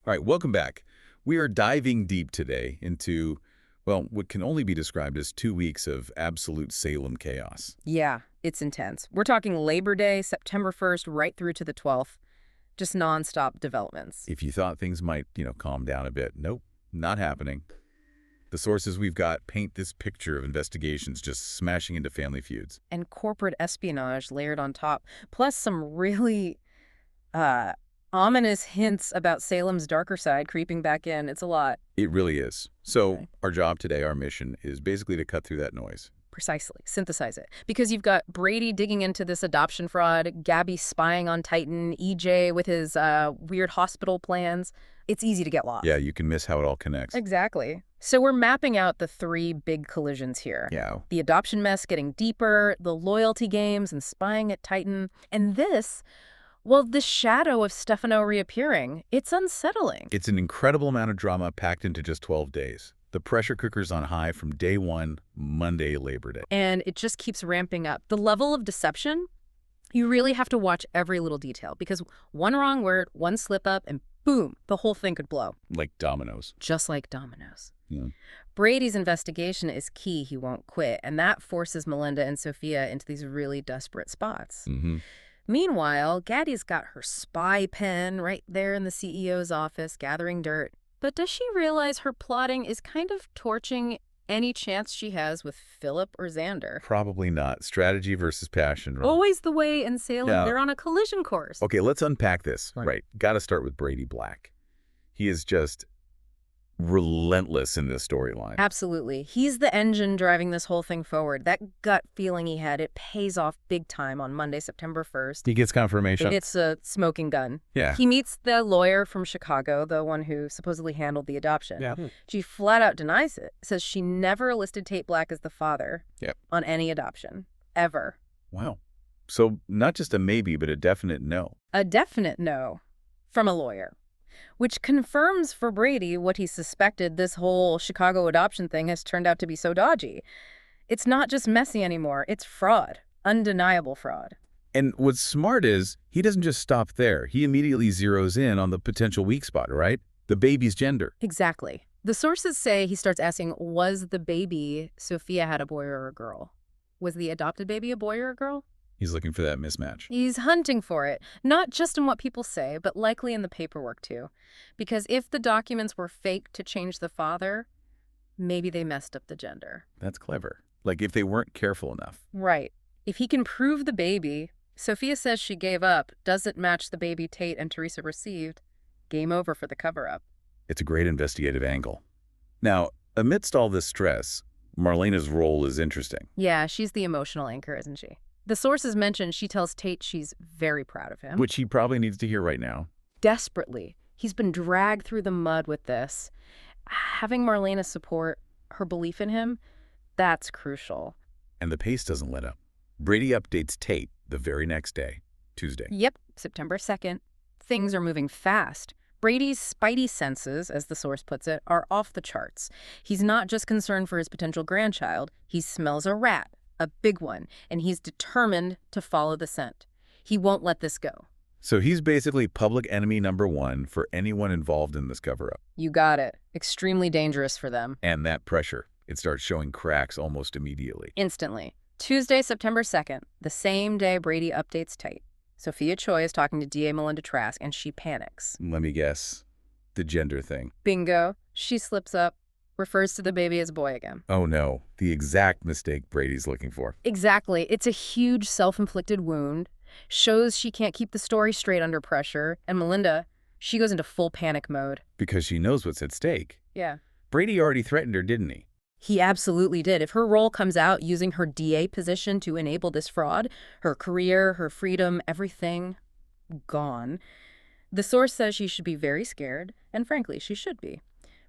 All right, welcome back. We are diving deep today into, well, what can only be described as 2 weeks of absolute Salem chaos. Yeah, it's intense. We're talking Labor Day, September 1st, right through to the 12th. Just nonstop developments. If you thought things might, calm down a bit, nope, not happening. The sources we've got paint this picture of investigations just smashing into family feuds. And corporate espionage layered on top, plus some really ominous hints about Salem's darker side creeping back in. It's a lot. It really is. So Okay. our job today, our mission, is basically to cut through that noise. Precisely. Synthesize it. Because you've got Brady digging into this adoption fraud, Gabby spying on Titan, EJ with his weird hospital plans. It's easy to get lost. Yeah, you can miss how it all connects. Exactly. So we're mapping out the 3 big collisions here. Yeah. The adoption mess getting deeper, the loyalty games and spying at Titan. And this, well, the shadow of Stefano reappearing. It's unsettling. It's an incredible amount of drama packed into just 12 days. The pressure cooker's on high from day one, Monday, Labor Day. And it just keeps ramping up. The level of deception, you really have to watch every little detail because one wrong word, one slip up, and boom, the whole thing could blow. Like dominoes. Just like dominoes. Yeah. Brady's investigation is key. He won't quit. And that forces Melinda and Sophia into these really desperate spots. Mm-hmm. Meanwhile, Gaddy's got her spy pen right there in the CEO's office, gathering dirt. But does she realize her plotting is kind of torching any chance she has with Philip or Xander? Probably not. Strategy versus passion. Right? Always the way in Salem. Yeah. They're on a collision course. Okay, let's unpack this. Right. Got to start with Brady Black. He is just relentless in this storyline. Absolutely. He's the engine driving this whole thing forward. That gut feeling he had, it pays off big time on Monday, September 1st. He gets confirmation. It's a smoking gun. Yeah. He meets the lawyer from Chicago, the one who supposedly handled the adoption. Yeah. She flat out denies it, says she never listed Tate Black as the father on any adoption, ever. Wow. So not just a maybe, but a definite no. A definite no from a lawyer, which confirms for Brady what he suspected. This whole Chicago adoption thing has turned out to be so dodgy. It's not just messy anymore. It's fraud, undeniable fraud. And what's smart is he doesn't just stop there. He immediately zeroes in on the potential weak spot, right? The baby's gender. Exactly. The sources say he starts asking, was the baby Sophia had a boy or a girl? Was the adopted baby a boy or a girl? He's looking for that mismatch. He's hunting for it, not just in what people say, but likely in the paperwork too. Because if the documents were faked to change the father, maybe they messed up the gender. That's clever. Like if they weren't careful enough. Right. If he can prove the baby, Sophia says she gave up, doesn't match the baby Tate and Teresa received, game over for the cover-up. It's a great investigative angle. Now, amidst all this stress, Marlena's role is interesting. Yeah, she's the emotional anchor, isn't she? The sources mention she tells Tate she's very proud of him. Which he probably needs to hear right now. Desperately. He's been dragged through the mud with this. Having Marlena support her belief in him, that's crucial. And the pace doesn't let up. Brady updates Tate the very next day, Tuesday. Yep, September 2nd. Things are moving fast. Brady's spidey senses, as the source puts it, are off the charts. He's not just concerned for his potential grandchild. He smells a rat, a big one, and he's determined to follow the scent. He won't let this go. So he's basically public enemy number 1 for anyone involved in this cover-up. You got it. Extremely dangerous for them. And that pressure, it starts showing cracks almost immediately. Instantly. Tuesday, September 2nd, the same day Brady updates Tate. Sophia Choi is talking to DA Melinda Trask, and she panics. Let me guess. The gender thing. Bingo. She slips up, refers to the baby as a boy again. Oh no, the exact mistake Brady's looking for. Exactly. It's a huge self-inflicted wound. Shows she can't keep the story straight under pressure. And Melinda, she goes into full panic mode. Because she knows what's at stake. Yeah. Brady already threatened her, didn't he? He absolutely did. If her role comes out using her DA position to enable this fraud, her career, her freedom, everything gone. The source says she should be very scared, and frankly, she should be.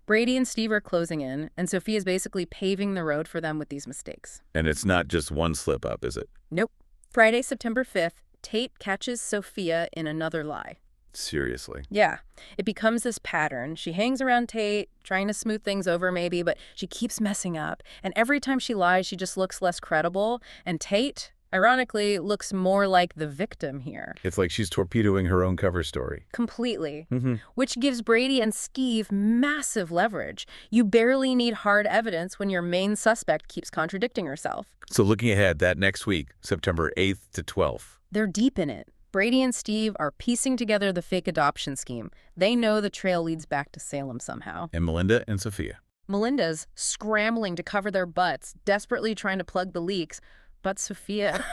Brady and Steve are closing in, and Sophia's basically paving the road for them with these mistakes. And it's not just one slip-up, is it? Nope. Friday, September 5th, Tate catches Sophia in another lie. Seriously. Yeah. It becomes this pattern. She hangs around Tate, trying to smooth things over maybe, but she keeps messing up. And every time she lies, she just looks less credible. And Tate, Ironically, looks more like the victim here. It's like she's torpedoing her own cover story. Completely. Mm-hmm. Which gives Brady and Skeeve massive leverage. You barely need hard evidence when your main suspect keeps contradicting herself. So looking ahead, that next week, September 8th to 12th. They're deep in it. Brady and Steve are piecing together the fake adoption scheme. They know the trail leads back to Salem somehow. And Melinda and Sophia. Melinda's scrambling to cover their butts, desperately trying to plug the leaks, but Sophia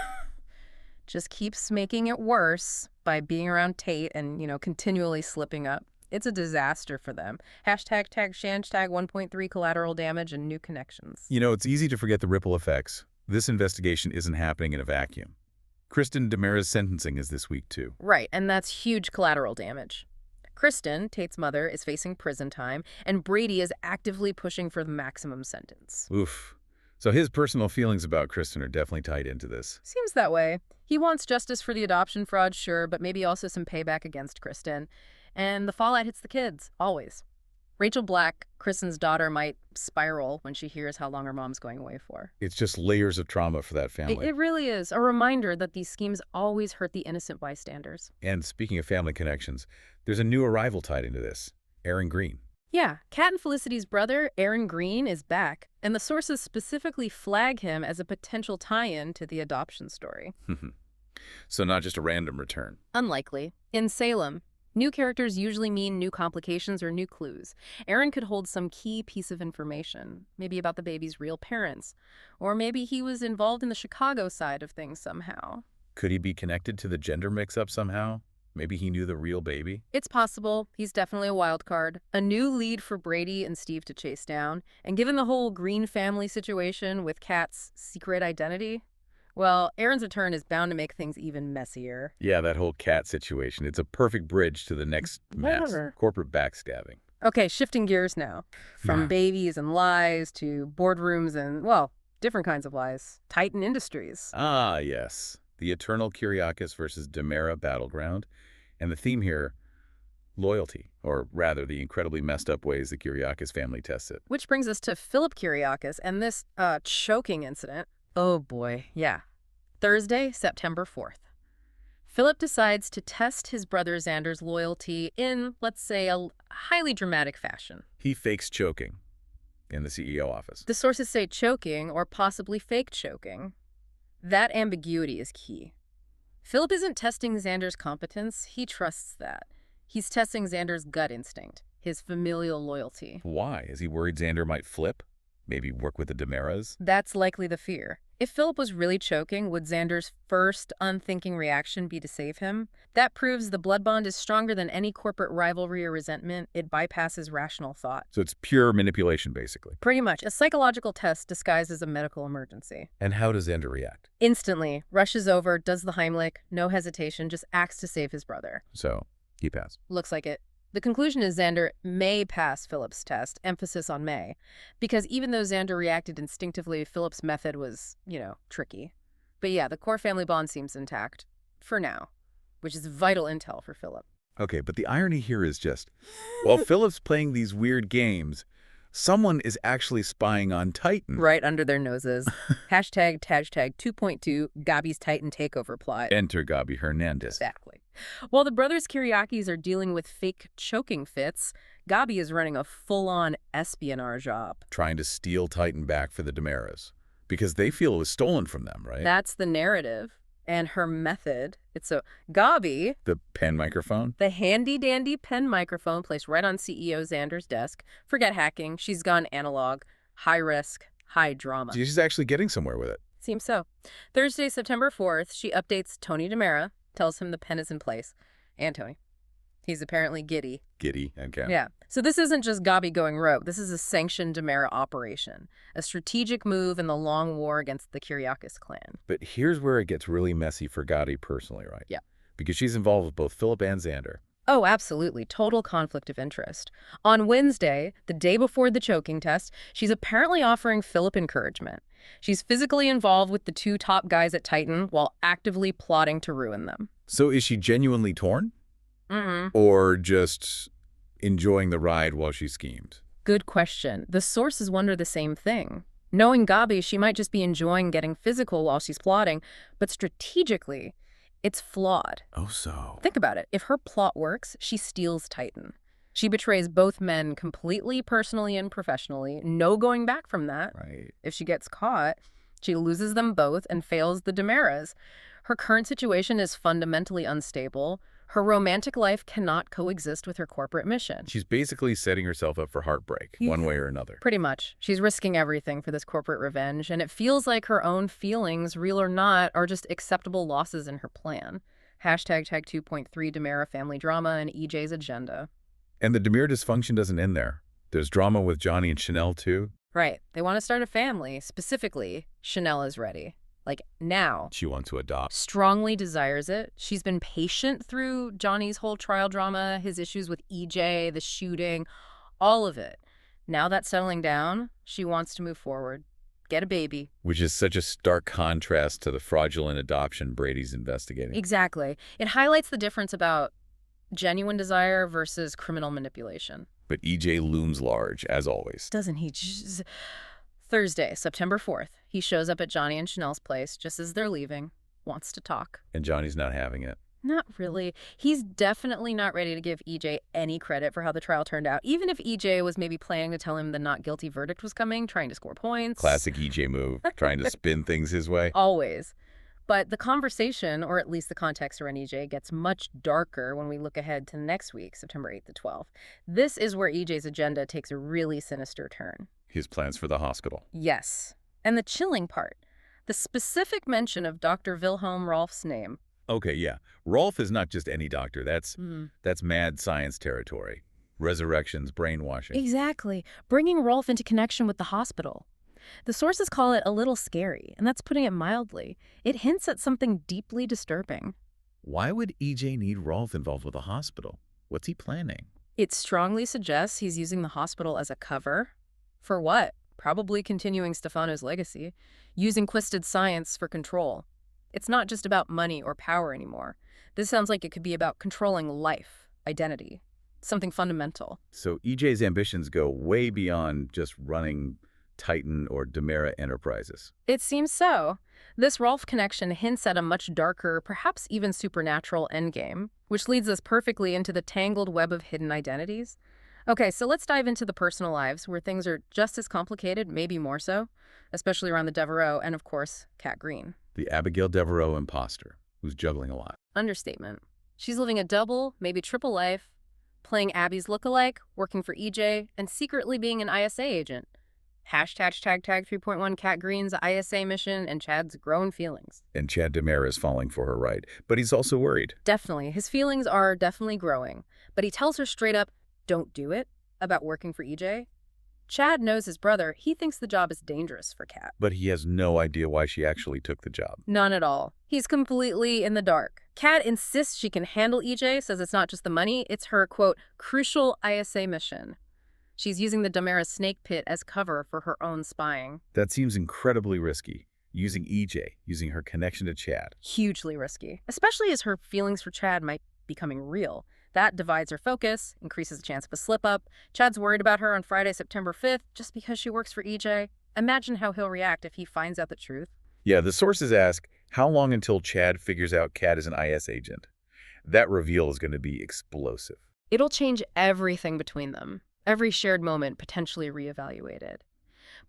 just keeps making it worse by being around Tate and, continually slipping up. It's a disaster for them. Hashtag 1.3 collateral damage and new connections. It's easy to forget the ripple effects. This investigation isn't happening in a vacuum. Kristen DiMera's sentencing is this week, too. Right, and that's huge collateral damage. Kristen, Tate's mother, is facing prison time, and Brady is actively pushing for the maximum sentence. Oof. So his personal feelings about Kristen are definitely tied into this. Seems that way. He wants justice for the adoption fraud, sure, but maybe also some payback against Kristen. And the fallout hits the kids, always. Rachel Black, Kristen's daughter, might spiral when she hears how long her mom's going away for. It's just layers of trauma for that family. It really is. A reminder that these schemes always hurt the innocent bystanders. And speaking of family connections, there's a new arrival tied into this. Aaron Green. Yeah, Kat and Felicity's brother, Aaron Green, is back, and the sources specifically flag him as a potential tie-in to the adoption story. So not just a random return. Unlikely. In Salem, new characters usually mean new complications or new clues. Aaron could hold some key piece of information, maybe about the baby's real parents, or maybe he was involved in the Chicago side of things somehow. Could he be connected to the gender mix-up somehow? Maybe he knew the real baby? It's possible. He's definitely a wild card. A new lead for Brady and Steve to chase down. And given the whole Green family situation with Kat's secret identity, well, Aaron's return is bound to make things even messier. Yeah, that whole Kat situation. It's a perfect bridge to the next mess. Corporate backstabbing. Okay, shifting gears now. From babies and lies to boardrooms and, well, different kinds of lies. Titan Industries. Ah, yes. The eternal Kyriakis versus DiMera battleground. And the theme here, loyalty, or rather the incredibly messed up ways the Kyriakis family tests it. Which brings us to Philip Kyriakis and this choking incident. Oh boy, yeah. Thursday, September 4th. Philip decides to test his brother Xander's loyalty in, let's say, a highly dramatic fashion. He fakes choking in the CEO office. The sources say choking or possibly fake choking. That ambiguity is key. Philip isn't testing Xander's competence. He trusts that. He's testing Xander's gut instinct, his familial loyalty. Why? Is he worried Xander might flip? Maybe work with the DiMeras? That's likely the fear. If Philip was really choking, would Xander's first unthinking reaction be to save him? That proves the blood bond is stronger than any corporate rivalry or resentment. It bypasses rational thought. So it's pure manipulation, basically. Pretty much. A psychological test disguised as a medical emergency. And how does Xander react? Instantly. Rushes over, does the Heimlich, no hesitation, just acts to save his brother. So he passed. Looks like it. The conclusion is Xander may pass Philip's test, emphasis on may, because even though Xander reacted instinctively, Philip's method was, tricky. But yeah, the core family bond seems intact, for now, which is vital intel for Philip. Okay, but the irony here is just, while Philip's playing these weird games, someone is actually spying on Titan. Right under their noses. Hashtag 2.2, Gabi's Titan takeover plot. Enter Gabi Hernandez. Exactly. While the brothers Kyriakis are dealing with fake choking fits, Gabi is running a full-on espionage op. Trying to steal Titan back for the DiMeras. Because they feel it was stolen from them, right? That's the narrative. And her method, Gabi, the pen microphone? The handy-dandy pen microphone placed right on CEO Xander's desk. Forget hacking. She's gone analog. High risk, high drama. She's actually getting somewhere with it. Seems so. Thursday, September 4th, she updates Tony DiMera, tells him the pen is in place. And Tony. He's apparently giddy. Giddy, okay. Yeah. So this isn't just Gabi going rogue. This is a sanctioned DiMera operation, a strategic move in the long war against the Kyriakis clan. But here's where it gets really messy for Gabi personally, right? Yeah. Because she's involved with both Philip and Xander. Oh, absolutely. Total conflict of interest. On Wednesday, the day before the choking test, she's apparently offering Philip encouragement. She's physically involved with the two top guys at Titan while actively plotting to ruin them. So is she genuinely torn? Or just enjoying the ride while she schemed? Good question. The sources wonder the same thing. Knowing Gabi, she might just be enjoying getting physical while she's plotting, but strategically, it's flawed. Oh, so. Think about it. If her plot works, she steals Titan. She betrays both men completely, personally and professionally. No going back from that. Right. If she gets caught, she loses them both and fails the Damaras. Her current situation is fundamentally unstable. Her romantic life cannot coexist with her corporate mission. She's basically setting herself up for heartbreak, one way or another. Pretty much. She's risking everything for this corporate revenge, and it feels like her own feelings, real or not, are just acceptable losses in her plan. Hashtag tag 2.3 Damara family drama and EJ's agenda. And the Demir dysfunction doesn't end there. There's drama with Johnny and Chanel, too. Right. They want to start a family. Specifically, Chanel is ready. Like, now. She wants to adopt. Strongly desires it. She's been patient through Johnny's whole trial drama, his issues with EJ, the shooting, all of it. Now that's settling down, she wants to move forward. Get a baby. Which is such a stark contrast to the fraudulent adoption Brady's investigating. Exactly. It highlights the difference about genuine desire versus criminal manipulation. But EJ looms large, as always. Doesn't he? Thursday, September 4th, he shows up at Johnny and Chanel's place just as they're leaving, wants to talk. And Johnny's not having it. Not really. He's definitely not ready to give EJ any credit for how the trial turned out, even if EJ was maybe planning to tell him the not guilty verdict was coming, trying to score points. Classic EJ move, trying to spin things his way. Always. But the conversation, or at least the context around EJ, gets much darker when we look ahead to next week, September 8th to 12th. This is where EJ's agenda takes a really sinister turn. His plans for the hospital. Yes. And the chilling part, the specific mention of Dr. Wilhelm Rolf's name. Okay, yeah. Rolf is not just any doctor. That's mad science territory. Resurrections, brainwashing. Exactly. Bringing Rolf into connection with the hospital. The sources call it a little scary, and that's putting it mildly. It hints at something deeply disturbing. Why would EJ need Rolf involved with the hospital? What's he planning? It strongly suggests he's using the hospital as a cover. For what? Probably continuing Stefano's legacy. Using Quisted science for control. It's not just about money or power anymore. This sounds like it could be about controlling life, identity, something fundamental. So EJ's ambitions go way beyond just running Titan or Demera Enterprises. It seems so. This Rolf connection hints at a much darker, perhaps even supernatural endgame, which leads us perfectly into the tangled web of hidden identities. Okay, so let's dive into the personal lives, where things are just as complicated, maybe more so, especially around the Devereaux and, of course, Kat Green. The Abigail Devereaux imposter, who's juggling a lot. Understatement. She's living a double, maybe triple life, playing Abby's lookalike, working for EJ, and secretly being an ISA agent. Hashtag tag 3.1 Kat Green's ISA mission and Chad's grown feelings. And Chad Demera is falling for her right, but he's also worried. Definitely. His feelings are definitely growing. But he tells her straight up, don't do it, about working for EJ. Chad knows his brother. He thinks the job is dangerous for Kat. But he has no idea why she actually took the job. None at all. He's completely in the dark. Kat insists she can handle EJ, says it's not just the money, it's her, quote, crucial ISA mission. She's using the Demera snake pit as cover for her own spying. That seems incredibly risky. Using EJ, using her connection to Chad. Hugely risky, especially as her feelings for Chad might be becoming real. That divides her focus, increases the chance of a slip-up. Chad's worried about her on Friday, September 5th, just because she works for EJ. Imagine how he'll react if he finds out the truth. Yeah, the sources ask, how long until Chad figures out Kat is an IS agent? That reveal is going to be explosive. It'll change everything between them. Every shared moment potentially reevaluated.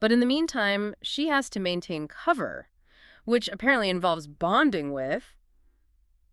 But in the meantime, she has to maintain cover, which apparently involves bonding with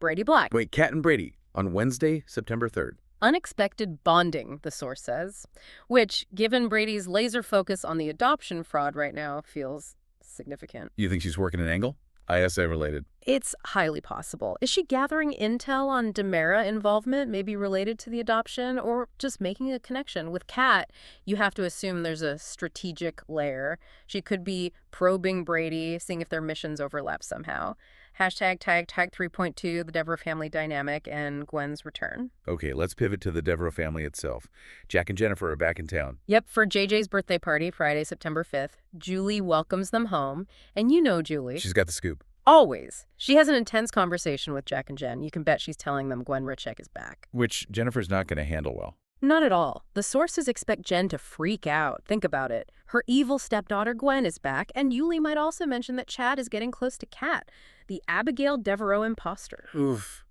Brady Black. Wait, Kat and Brady, on Wednesday, September 3rd. Unexpected bonding, the source says, which, given Brady's laser focus on the adoption fraud right now, feels significant. You think she's working an angle? ISA related. It's highly possible. Is she gathering intel on Demera involvement, maybe related to the adoption, or just making a connection? With Kat, you have to assume there's a strategic layer. She could be probing Brady, seeing if their missions overlap somehow. Hashtag tag 3.2, the Devereaux family dynamic, and Gwen's return. Okay, let's pivot to the Devereaux family itself. Jack and Jennifer are back in town. Yep, for JJ's birthday party, Friday, September 5th. Julie welcomes them home, and you know Julie. She's got the scoop. Always. She has an intense conversation with Jack and Jen. You can bet she's telling them Gwen Ritchek is back. Which Jennifer's not going to handle well. Not at all. The sources expect Jen to freak out. Think about it. Her evil stepdaughter Gwen is back, and Yuli might also mention that Chad is getting close to Kat, the Abigail Devereaux imposter. Oof.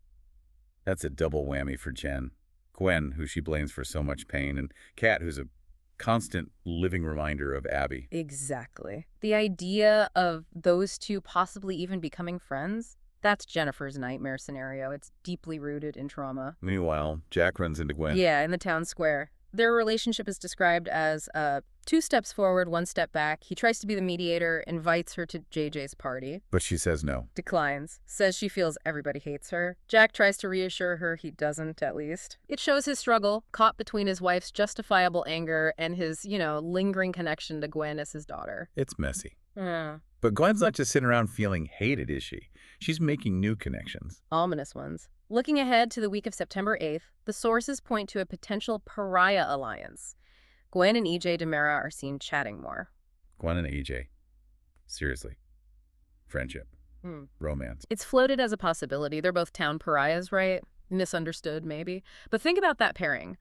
That's a double whammy for Jen. Gwen, who she blames for so much pain, and Kat, who's a constant living reminder of Abby. Exactly. The idea of those two possibly even becoming friends, that's Jennifer's nightmare scenario. It's deeply rooted in trauma. Meanwhile, Jack runs into Gwen. Yeah, in the town square. Their relationship is described as 2 steps forward, 1 step back. He tries to be the mediator, invites her to JJ's party. But she says no. Declines. Says she feels everybody hates her. Jack tries to reassure her he doesn't, at least. It shows his struggle, caught between his wife's justifiable anger and his, lingering connection to Gwen as his daughter. It's messy. Yeah. But Gwen's not just sitting around feeling hated, is she? She's making new connections. Ominous ones. Looking ahead to the week of September 8th, the sources point to a potential pariah alliance. Gwen and EJ DiMera are seen chatting more. Gwen and EJ. Seriously. Friendship. Romance. It's floated as a possibility. They're both town pariahs, right? Misunderstood, maybe. But think about that pairing.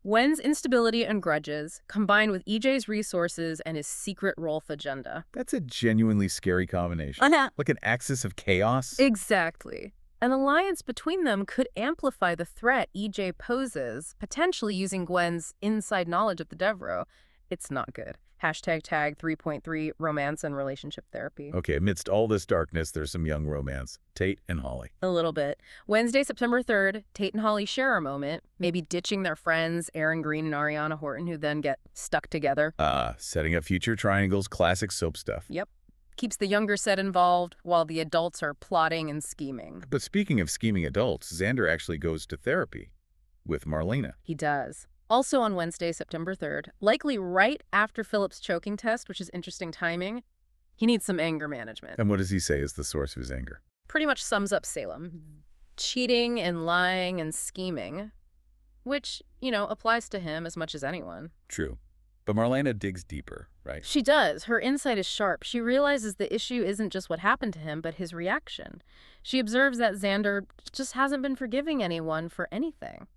Gwen's instability and grudges, combined with EJ's resources and his secret Rolf agenda. That's a genuinely scary combination. Like an axis of chaos. Exactly. An alliance between them could amplify the threat EJ poses, potentially using Gwen's inside knowledge of the Devereaux. It's not good. Hashtag tag 3.3 romance and relationship therapy. Okay, amidst all this darkness, there's some young romance. Tate and Holly. A little bit. Wednesday, September 3rd, Tate and Holly share a moment, maybe ditching their friends, Aaron Green and Ariana Horton, who then get stuck together. Setting up future triangles, classic soap stuff. Yep. Keeps the younger set involved while the adults are plotting and scheming. But speaking of scheming adults, Xander actually goes to therapy with Marlena. He does. Also on Wednesday, September 3rd, likely right after Philip's choking test, which is interesting timing, he needs some anger management. And what does he say is the source of his anger? Pretty much sums up Salem. Cheating and lying and scheming, which, applies to him as much as anyone. True. But Marlena digs deeper, right? She does. Her insight is sharp. She realizes the issue isn't just what happened to him, but his reaction. She observes that Xander just hasn't been forgiving anyone for anything.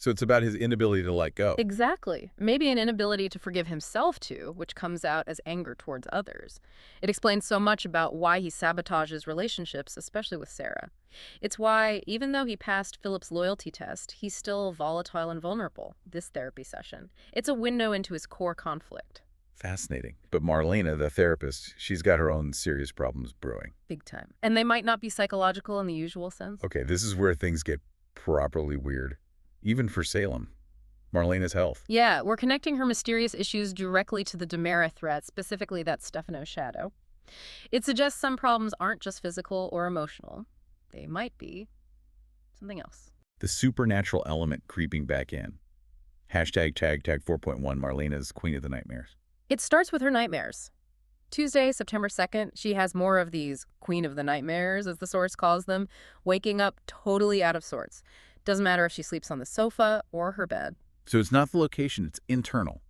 So it's about his inability to let go. Exactly. Maybe an inability to forgive himself too, which comes out as anger towards others. It explains so much about why he sabotages relationships, especially with Sarah. It's why, even though he passed Philip's loyalty test, he's still volatile and vulnerable, this therapy session. It's a window into his core conflict. Fascinating. But Marlena, the therapist, she's got her own serious problems brewing. Big time. And they might not be psychological in the usual sense. Okay, this is where things get properly weird. Even for Salem. Marlena's health. Yeah, we're connecting her mysterious issues directly to the DiMera threat, specifically that Stefano's shadow. It suggests some problems aren't just physical or emotional. They might be something else. The supernatural element creeping back in. Hashtag tag 4.1 Marlena's Queen of the Nightmares. It starts with her nightmares. Tuesday, September 2nd, she has more of these Queen of the Nightmares, as the source calls them, waking up totally out of sorts. Doesn't matter if she sleeps on the sofa or her bed. So it's not the location, it's internal.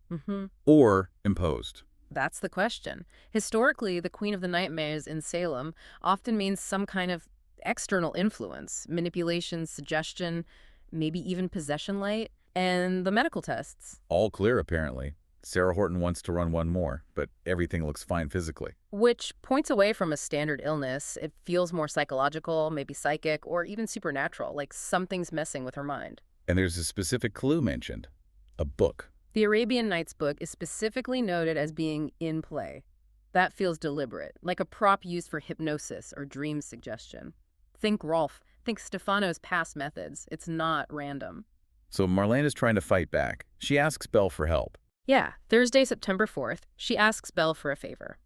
Or imposed. That's the question. Historically, the Queen of the Nightmares in Salem often means some kind of external influence, manipulation, suggestion, maybe even possession light, and the medical tests. All clear, apparently. Sarah Horton wants to run one more, but everything looks fine physically. Which points away from a standard illness. It feels more psychological, maybe psychic, or even supernatural, like something's messing with her mind. And there's a specific clue mentioned. A book. The Arabian Nights book is specifically noted as being in play. That feels deliberate, like a prop used for hypnosis or dream suggestion. Think Rolf. Think Stefano's past methods. It's not random. So Marlena's trying to fight back. She asks Belle for help. Yeah, Thursday, September 4th, she asks Belle for a favor.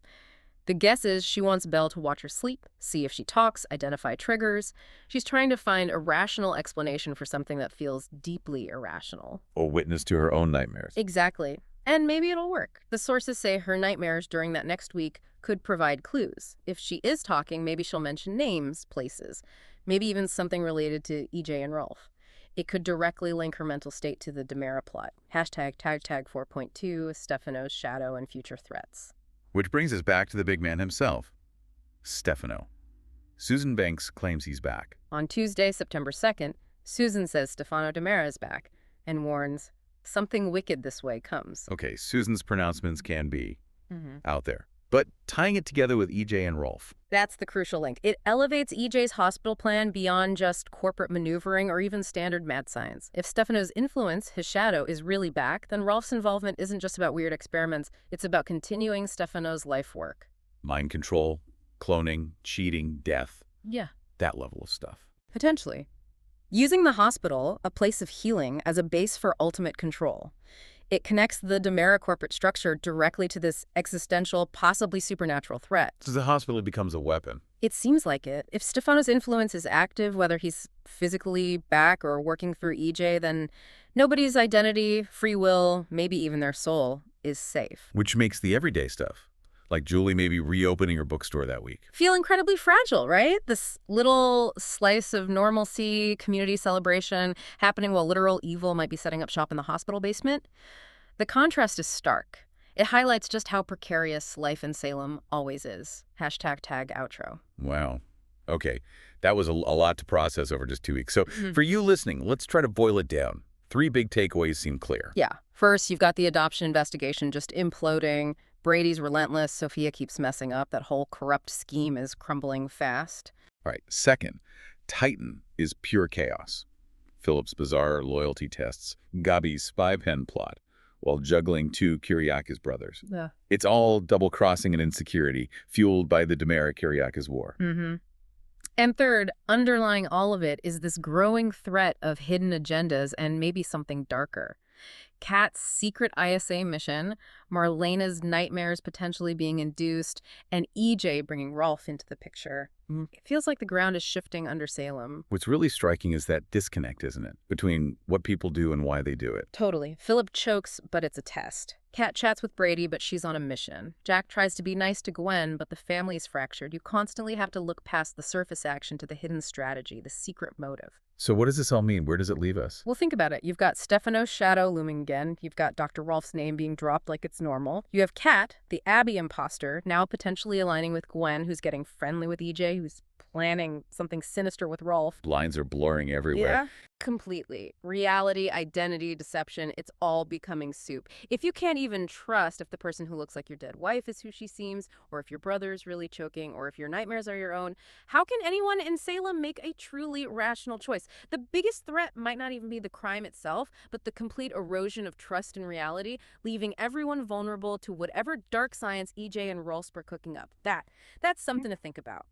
The guess is she wants Belle to watch her sleep, see if she talks, identify triggers. She's trying to find a rational explanation for something that feels deeply irrational. Or witness to her own nightmares. Exactly. And maybe it'll work. The sources say her nightmares during that next week could provide clues. If she is talking, maybe she'll mention names, places, maybe even something related to EJ and Rolf. It could directly link her mental state to the DiMera plot. Hashtag tag 4.2, Stefano's shadow and future threats. Which brings us back to the big man himself, Stefano. Susan Banks claims he's back. On Tuesday, September 2nd, Susan says Stefano DiMera is back and warns, Something wicked this way comes. Okay, Susan's pronouncements can be Hmm. out there. But tying it together with EJ and Rolf. That's the crucial link. It elevates EJ's hospital plan beyond just corporate maneuvering or even standard mad science. If Stefano's influence, his shadow, is really back, then Rolf's involvement isn't just about weird experiments, it's about continuing Stefano's life work. Mind control, cloning, cheating, death, Yeah. that level of stuff. Potentially. Using the hospital, a place of healing, as a base for ultimate control. It connects the Demera corporate structure directly to this existential, possibly supernatural threat. So the hospital becomes a weapon. It seems like it. If Stefano's influence is active, whether he's physically back or working through EJ, then nobody's identity, free will, maybe even their soul, is safe. Which makes the everyday stuff, like Julie maybe reopening her bookstore that week, Feel incredibly fragile, right? This little slice of normalcy, community celebration happening while literal evil might be setting up shop in the hospital basement. The contrast is stark. It highlights just how precarious life in Salem always is. Hashtag tag outro. Wow. Okay, that was a lot to process over just 2 weeks. So for you listening, let's try to boil it down. 3 big takeaways seem clear. Yeah. First, you've got the adoption investigation just imploding. Brady's relentless. Sophia keeps messing up. That whole corrupt scheme is crumbling fast. All right, second, Titan is pure chaos. Philip's bizarre loyalty tests, Gabi's spy pen plot, while juggling 2 Kyriakis brothers. Yeah. It's all double-crossing and insecurity, fueled by the Demera-Kyriakis war. Mm-hmm. And third, underlying all of it is this growing threat of hidden agendas and maybe something darker. Kat's secret ISA mission, Marlena's nightmares potentially being induced, and EJ bringing Rolf into the picture. It feels like the ground is shifting under Salem. What's really striking is that disconnect, isn't it, between what people do and why they do it. Totally. Philip chokes, but it's a test. Kat chats with Brady, but she's on a mission. Jack tries to be nice to Gwen, but the family's fractured. You constantly have to look past the surface action to the hidden strategy, the secret motive. So what does this all mean? Where does it leave us? Well, think about it. You've got Stefano's shadow looming again. You've got Dr. Rolf's name being dropped like it's normal. You have Kat, the Abby imposter, now potentially aligning with Gwen, who's getting friendly with EJ, who's planning something sinister with Rolf. Lines are blurring everywhere. Yeah, completely. Reality, identity, deception, it's all becoming soup. If you can't even trust if the person who looks like your dead wife is who she seems, or if your brother is really choking, or if your nightmares are your own, how can anyone in Salem make a truly rational choice? The biggest threat might not even be the crime itself, but the complete erosion of trust in reality, leaving everyone vulnerable to whatever dark science EJ and Rolf are cooking up. That's something to think about.